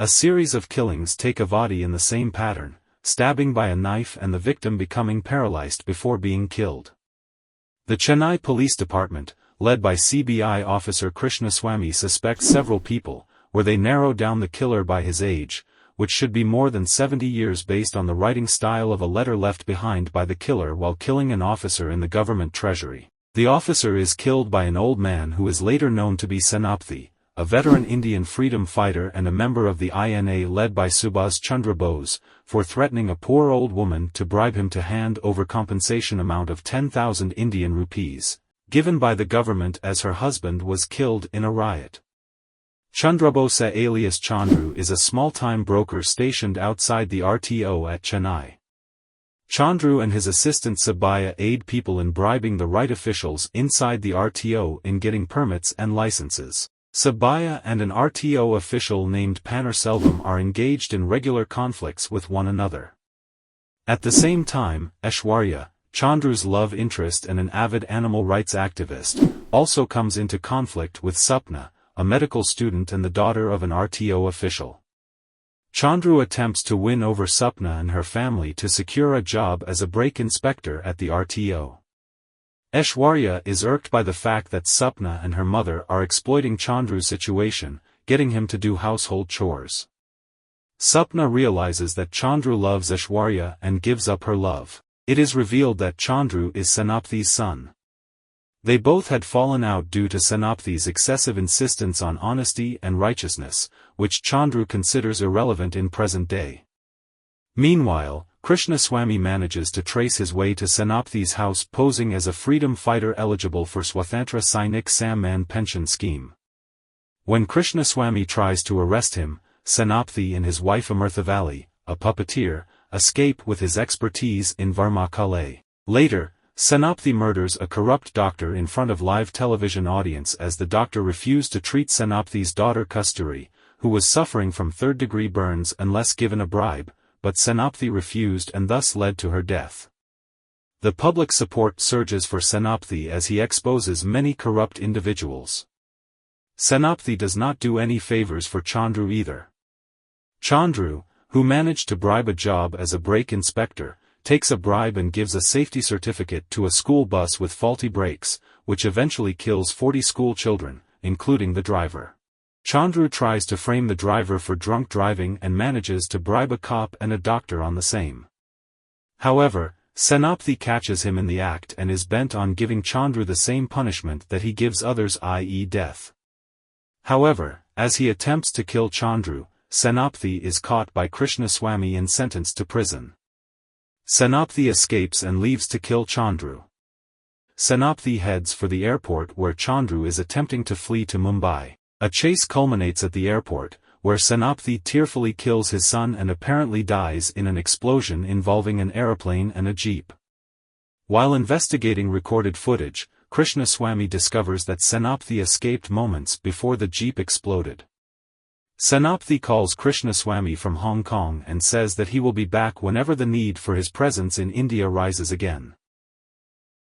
A series of killings take Avadi in the same pattern, stabbing by a knife and the victim becoming paralyzed before being killed. The Chennai Police Department, led by CBI officer Krishnaswamy, suspects several people, where they narrow down the killer by his age, which should be more than 70 years based on the writing style of a letter left behind by the killer while killing an officer in the government treasury. The officer is killed by an old man who is later known to be Senapati, a veteran Indian freedom fighter and a member of the INA led by Subhas Chandra Bose, for threatening a poor old woman to bribe him to hand over compensation amount of 10,000 Indian rupees, given by the government as her husband was killed in a riot. Chandrabose alias Chandru is a small-time broker stationed outside the RTO at Chennai. Chandru and his assistant Sabaya aid people in bribing the right officials inside the RTO in getting permits and licenses. Sabaya and an RTO official named Pannerselvam are engaged in regular conflicts with one another. At the same time, Aishwarya, Chandru's love interest and an avid animal rights activist, also comes into conflict with Sapna, a medical student and the daughter of an RTO official. Chandru attempts to win over Sapna and her family to secure a job as a brake inspector at the RTO. Aishwarya is irked by the fact that Sapna and her mother are exploiting Chandru's situation, getting him to do household chores. Sapna realizes that Chandru loves Aishwarya and gives up her love. It is revealed that Chandru is Senapati's son. They both had fallen out due to Senapati's excessive insistence on honesty and righteousness, which Chandru considers irrelevant in present day. Meanwhile, Krishnaswamy manages to trace his way to Senapati's house posing as a freedom fighter eligible for Swatantra Sainik Samman pension scheme. When Krishnaswamy tries to arrest him, Senapati and his wife Amarthavali, a puppeteer, escape with his expertise in Varmakale. Later, Senapati murders a corrupt doctor in front of live television audience as the doctor refused to treat Senapati's daughter Kasturi, who was suffering from third-degree burns unless given a bribe, but Senapati refused and thus led to her death. The public support surges for Senapati as he exposes many corrupt individuals. Senapati does not do any favors for Chandru either. Chandru, who managed to bribe a job as a brake inspector, takes a bribe and gives a safety certificate to a school bus with faulty brakes, which eventually kills 40 school children, including the driver. Chandru tries to frame the driver for drunk driving and manages to bribe a cop and a doctor on the same. However, Senapati catches him in the act and is bent on giving Chandru the same punishment that he gives others, i.e. death. However, as he attempts to kill Chandru, Senapati is caught by Krishnaswamy and sentenced to prison. Senapati escapes and leaves to kill Chandru. Senapati heads for the airport where Chandru is attempting to flee to Mumbai. A chase culminates at the airport, where Senapati tearfully kills his son and apparently dies in an explosion involving an aeroplane and a jeep. While investigating recorded footage, Krishnaswamy discovers that Senapati escaped moments before the jeep exploded. Senapati calls Krishnaswamy from Hong Kong and says that he will be back whenever the need for his presence in India rises again.